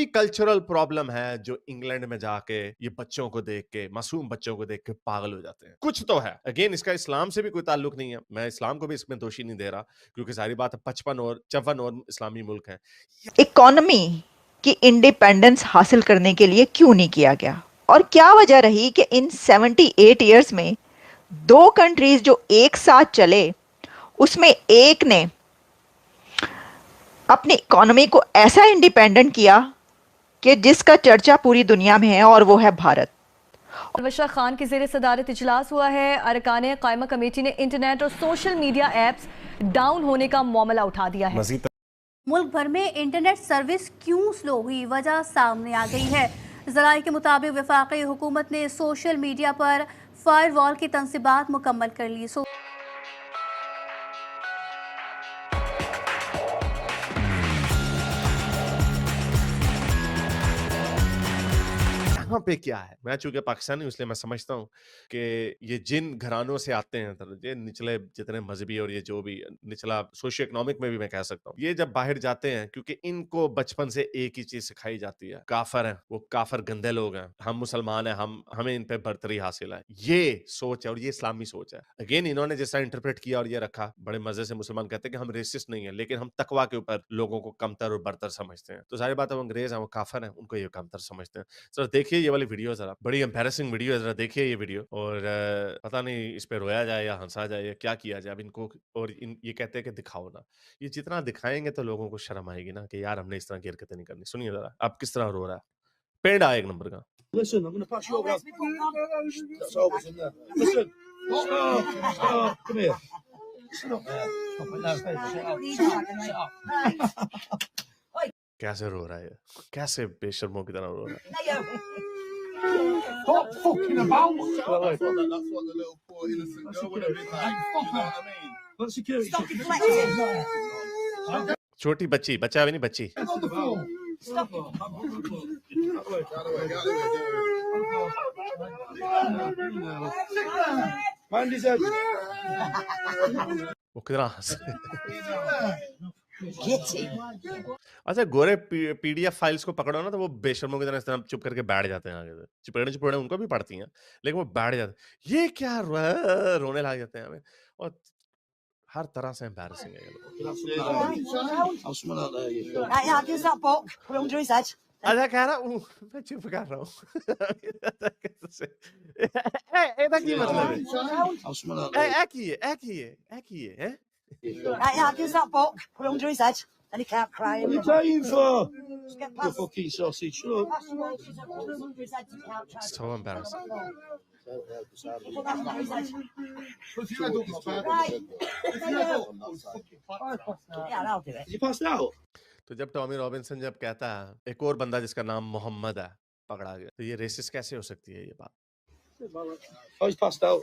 वही cultural problem है जो इंग्लैंड में जाके ये बच्चों को देख के, मासूम बच्चों को देख के पागल हो जाते हैं। कुछ तो है। अगेन इसका इस्लाम से भी कोई ताल्लुक नहीं है। मैं इस्लाम को भी इसमें दोषी नहीं दे रहा, क्योंकि सारी बात 55 और 54 और इस्लामी मुल्क हैं। इकोनॉमी की इंडिपेंडेंस हासिल करने के लिए क्यों नहीं किया गया, और क्या वजह रही कि इन 78 इयर्स में दो कंट्रीज जो एक साथ चले, उसमें एक ने अपनी इकोनॉमी को ऐसा इंडिपेंडेंट किया कि जिसका चर्चा पूरी दुनिया में है, और वो है भारत। अलवशा खान की ज़ेर सदारत इजलास हुआ है। अरकान कायमा कमेटी ने इंटरनेट और सोशल मीडिया एप्स डाउन होने का मामला उठा दिया है। मुल्क भर में इंटरनेट सर्विस क्यों स्लो हुई, वजह सामने आ गई है। ज़राए के मुताबिक वफाकी हुकूमत ने सोशल मीडिया पर फायरवॉल की तनसीबात मुकम्मल कर ली। यहाँ पे क्या है, मैं चूंकि पाकिस्तानी हूं इसलिए मैं समझता हूँ कि ये जिन घरानों से आते हैं, ये निचले जितने मजहबी और ये जो भी निचला सोशियो इकोनॉमिक में भी मैं कह सकता हूँ, ये जब बाहर जाते हैं, क्योंकि इनको बचपन से एक ही चीज सिखाई जाती है, काफर हैं वो, काफर गंदे लोग हैं, हम मुसलमान हैं, हम हमें इन पे बर्तरी हासिल है, ये सोच है और ये इस्लामी सोच है। अगेन इन्होंने जैसा इंटरप्रेट किया और ये रखा, बड़े मजे से मुसलमान कहते हैं कि हम रेसिस्ट नहीं है, लेकिन हम तकवा के ऊपर लोगों को कमतर और बरतर समझते हैं। तो सारी बात है, वो अंग्रेज हैं, वो काफर हैं, उनको ये कमतर समझते हैं। सर देखिए ये वाली वीडियो, जरा बड़ी एम्बैरेसिंग वीडियो है, जरा देखिए ये वीडियो, और पता नहीं इस पे रोया जाए या हंसा जाए या क्या किया जाए अब इनको। और ये कहते हैं कि दिखाओ ना, ये जितना दिखाएंगे तो लोगों को शर्म आएगी ना कि यार हमने इस तरह की हरकतें नहीं करनी। सुनिए जरा अब किस तरह रो रहा है, पेड़ आए एक नंबर का। Listen, I'm going to pass you over. That's all that's in there. Listen. Stop. Come here. Sit up there. कैसे रो रहा है, कैसे बेशर्मों की तरह रो रहा है। Stop fucking about. That's what the little poor innocent girl would have been like. You know what I mean? Let security. Stop deflecting. छोटी बच्ची, बच्चा भी नहीं, बच्ची। Get on the floor. Stop. Get out of the way. Mind his head. वो कितना हंस अच्छा, गोरे पीडीएफ फाइल्स को पकड़ो ना तो वो बेशर्मों की तरह इस तरह चुप करके बैठ जाते हैं आगे से। चिपड़े उनको भी पड़ती हैं, लेकिन वो बैठ जाते हैं। ये क्या रोने लग जाते हैं हमें, और हर तरह से एम्बैरेसिंग है ये लोग। I'll smell out there. Right, yeah, gives that book, put it under his head. अच्छा कह रहा हूँ, मैं चुप कर रहा हूँ। ਇਹਦਾ ਕੀ ਮਤਲਬ ਹੈ? I'll smell out there. ਇਹ ਕੀ ਹੈ? Right, yeah, gives that book, put it under his head, and he can't cry. What are you paying for? Just get You past. fucking sausage. Shut up. Past the wall, she's put it under his head, he can't try. So embarrassing. Put that under his head. Yeah, I'll do it. Did you pass it out? तो जब Tommy Robinson जब कहता है एक और बंदा जिसका नाम मोहम्मद है पकड़ा गया, तो ये रेसिस्ट कैसे हो सकती है ये बात? Oh, he's passed out.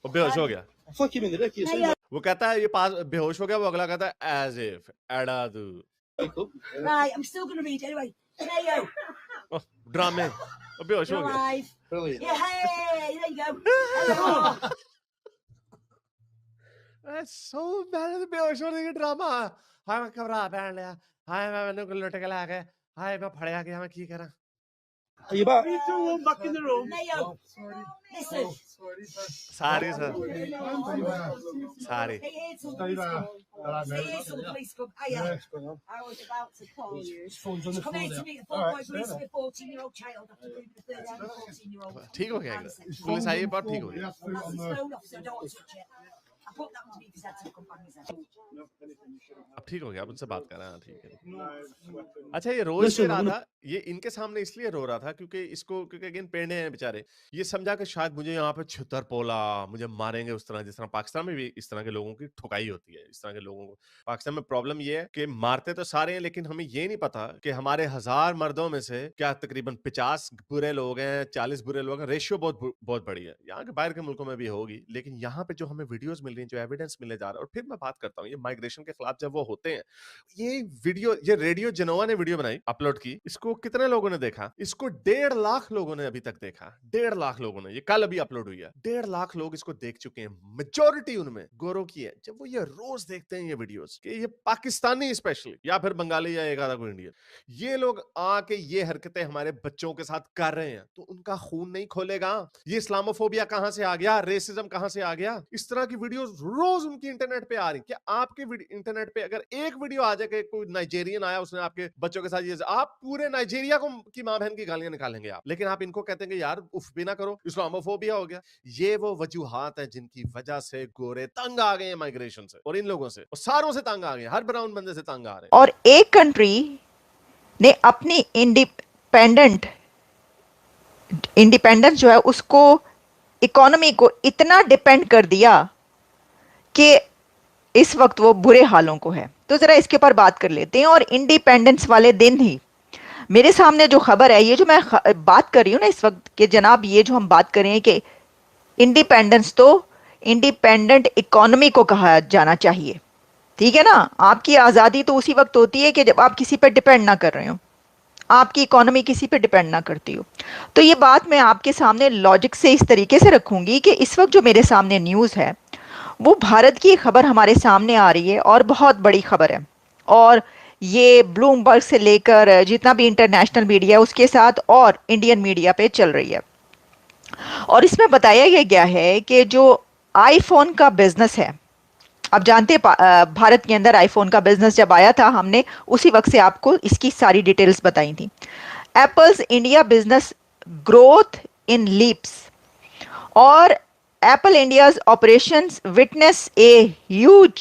वो बेहोश हो गया। Fuck him in the dick. You see that? वो कहता है ये पास बेहोश हो गया, वो अगला कहता है एज इफ एडा दू। Wake up. Right, I'm still going to read anyway. Hey, ड्रामे, वो बेहोश हो you're गया। alive. Brilliant. Yeah, hey, there you go. सो मैंने बेहोश होने की ड्रामा। हाय मैं घबरा बैठ लिया, हाय मैंने लुट के ला गए, हाय मैं फड़या गया, मैं की करा। Are you back? Back in the room. Mayo, listen. सारी सर, सारी। Stay here till the police come. Stay here till the police come. Hiya. I was about to call you. Phone's on the Come floor here to there. meet a full boy police with a 14-year-old child after being with a 13-14-year-old. ठीक हो गया, police आई है, बहुत ठीक हो गया। That's his phone, officer. Don't touch it. I put that on to his head to come back his head. अब ठीक हो गया, अब उनसे बात कर रहे हैं, ठीक है। अच्छा ये रो इसलिए रहा था, ये इनके सामने इसलिए रो रहा था क्योंकि इसको, क्योंकि अगेन पेड़े हैं बेचारे, ये समझा कि शायद मुझे यहाँ पे छुतर पोला, मुझे मारेंगे उस तरह जिस तरह पाकिस्तान में भी इस तरह के लोगों की ठुकाई होती है। इस तरह के लोगों को पाकिस्तान में प्रॉब्लम ये है कि मारते तो सारे हैं, लेकिन हमें ये नहीं पता कि हमारे 1000 मर्दों में से क्या तकरीबन 50 बुरे लोग हैं, 40 बुरे लोग हैं। रेशियो बहुत बहुत बड़ी है। यहाँ के बाहर के मुल्कों में भी होगी, लेकिन यहाँ पे जो हमें वीडियोज मिल रही हैं, जो एविडेंस मिले जा रहा है। और फिर मैं बात करता हूँ, ये माइग्रेशन के खिलाफ जब वो होते हैं, ये रेडियो जिनोवा ने वीडियो बनाई, अपलोड की, इसको कितने लोगों ने देखा? इसको 1.5 लाख लोगों ने अभी तक देखा। 1.5 लाख लोगों ने, ये कल अभी अपलोड हुई है। 1.5 लाख लोग इसको देख चुके हैं। मेजॉरिटी उनमें गोरों की है। जब वो ये रोज देखते हैं ये वीडियोस, कि ये पाकिस्तानी स्पेशली या फिर बंगाली या एक आधा कोई इंडियन, ये लोग आके ये हरकतें हमारे बच्चों के साथ कर रहे हैं, तो उनका खून नहीं खोलेगा? ये इस्लामोफोबिया कहां से आ गया? रेसिज्म कहां से आ गया? इस तरह की वीडियोस रोज उनकी इंटरनेट पे आ रही। क्या आपके इंटरनेट पे अगर एक वीडियो आ जाए कि कोई नाइजेरियन आया, उसने आपके बच्चों के साथ ये, आप पूरे नाइजीरिया को की मां बहन की गालियां निकालेंगे आप। लेकिन आप इनको कहते हैं कि यार उफ भी ना करो, इस्लामोफोबिया हो गया। ये वो वजूहात है जिनकी वजह से गोरे तंग आ गए हैं माइग्रेशन से, और इन लोगों से, और सारों से तंग आ गए, हर ब्राउन बंदे से तंग आ रहे हैं। और एक कंट्री ने अपनी इंडिपेंडेंस जो है उसको, इकोनॉमी को इतना डिपेंड कर दिया कि इस वक्त वो बुरे हालों को है। तो जरा इसके ऊपर बात कर लेते हैं। और इंडिपेंडेंस वाले दिन ही मेरे सामने जो खबर है, ये जो मैं बात कर रही हूँ ना इस वक्त, कि जनाब ये जो हम बात कर रहे हैं कि इंडिपेंडेंस तो इंडिपेंडेंट इकोनॉमी को कहा जाना चाहिए, ठीक है ना। आपकी आज़ादी तो उसी वक्त होती है कि जब आप किसी पर डिपेंड ना कर रहे हो, आपकी इकोनॉमी किसी पे डिपेंड ना करती हो। तो ये बात मैं आपके सामने लॉजिक से इस तरीके से रखूंगी कि इस वक्त जो मेरे सामने न्यूज़ है वो भारत की खबर हमारे सामने आ रही है, और बहुत बड़ी खबर है। और ये ब्लूमबर्ग से लेकर जितना भी इंटरनेशनल मीडिया उसके साथ और इंडियन मीडिया पे चल रही है। और इसमें बताया गया है कि जो आईफोन का बिजनेस है, आप जानते हैं भारत के अंदर आईफोन का बिजनेस जब आया था, हमने उसी वक्त से आपको इसकी सारी डिटेल्स बताई थी। Apple's India business growth in leaps, और Apple India's operations witness a huge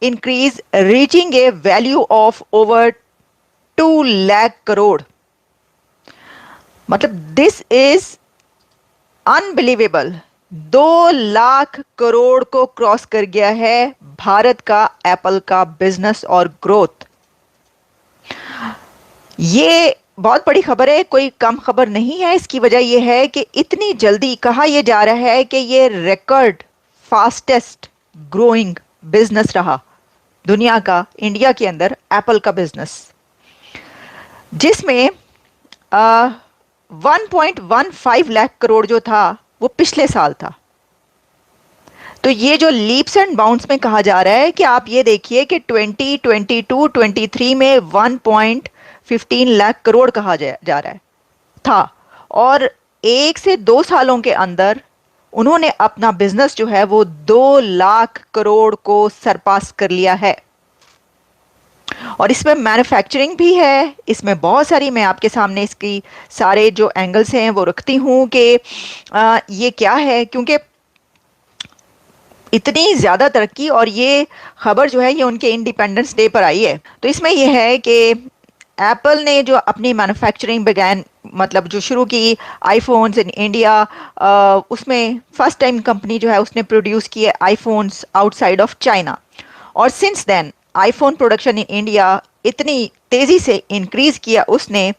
increase reaching a value of over 2 lakh crore. मतलब this is unbelievable. 2 lakh crore को क्रॉस कर गया है भारत का एप्पल का बिजनेस और ग्रोथ। ये बहुत बड़ी खबर है, कोई कम खबर नहीं है। इसकी वजह यह है कि इतनी जल्दी कहा यह जा रहा है कि ये रिकॉर्ड फास्टेस्ट ग्रोइंग बिजनेस रहा दुनिया का, इंडिया के अंदर एप्पल का बिजनेस, जिसमें 1.15 लाख करोड़ जो था वो पिछले साल था। तो ये जो लीप्स एंड बाउंड्स में कहा जा रहा है कि आप ये देखिए कि 2022-23 में 1.15 लाख करोड़ कहा जा रहा है था, और 1 से 2 सालों के अंदर उन्होंने अपना बिजनेस जो है वो 2 लाख करोड़ को सरपास कर लिया है। और इसमें मैन्युफैक्चरिंग भी है, इसमें बहुत सारी, मैं आपके सामने इसकी सारे जो एंगल्स हैं वो रखती हूँ कि ये क्या है, क्योंकि इतनी ज़्यादा तरक्की। और ये खबर जो है ये उनके इंडिपेंडेंस डे पर आई है। तो इसमें यह है कि एप्पल ने जो अपनी मैन्युफैक्चरिंग बिगैन, मतलब जो शुरू की आईफोन्स इन इंडिया, उसमें फर्स्ट टाइम कंपनी जो है उसने प्रोड्यूस किए आईफोन्स आउटसाइड ऑफ चाइना। और since then iPhone production in India इतनी तेज़ी से इंक्रीज़ किया उसने,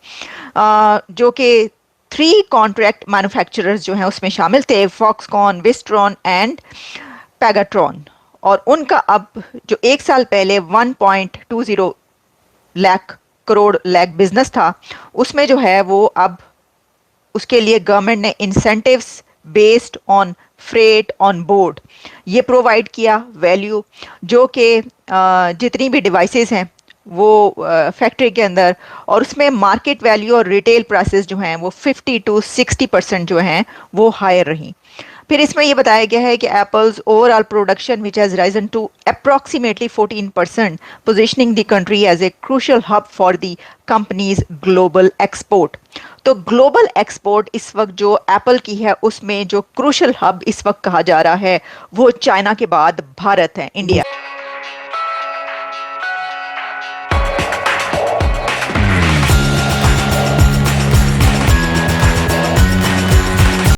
जो कि 3 कॉन्ट्रैक्ट मैन्युफैक्चरर्स जो हैं उसमें शामिल थे, फॉक्सकॉन, विस्ट्रॉन एंड पैगाट्रॉन। और उनका अब जो 1 साल पहले 1.20 लाख करोड़ बिजनेस था, उसमें जो है वो अब उसके लिए गवर्नमेंट ने incentives based on freight on board ये प्रोवाइड किया वैल्यू, जो कि जितनी भी डिवाइसेस हैं वो फैक्ट्री के अंदर, और उसमें मार्केट वैल्यू और रिटेल प्राइसेस जो हैं वो 50 to 60% जो हैं वो हायर रही। फिर इसमें ये बताया गया है कि Apple's overall production which has risen to approximately 14%, positioning the country as a crucial hub for the company's global export. तो ग्लोबल एक्सपोर्ट इस वक्त जो एप्पल की है उसमें जो क्रूशल हब इस वक्त कहा जा रहा है वो चाइना के बाद भारत है, इंडिया।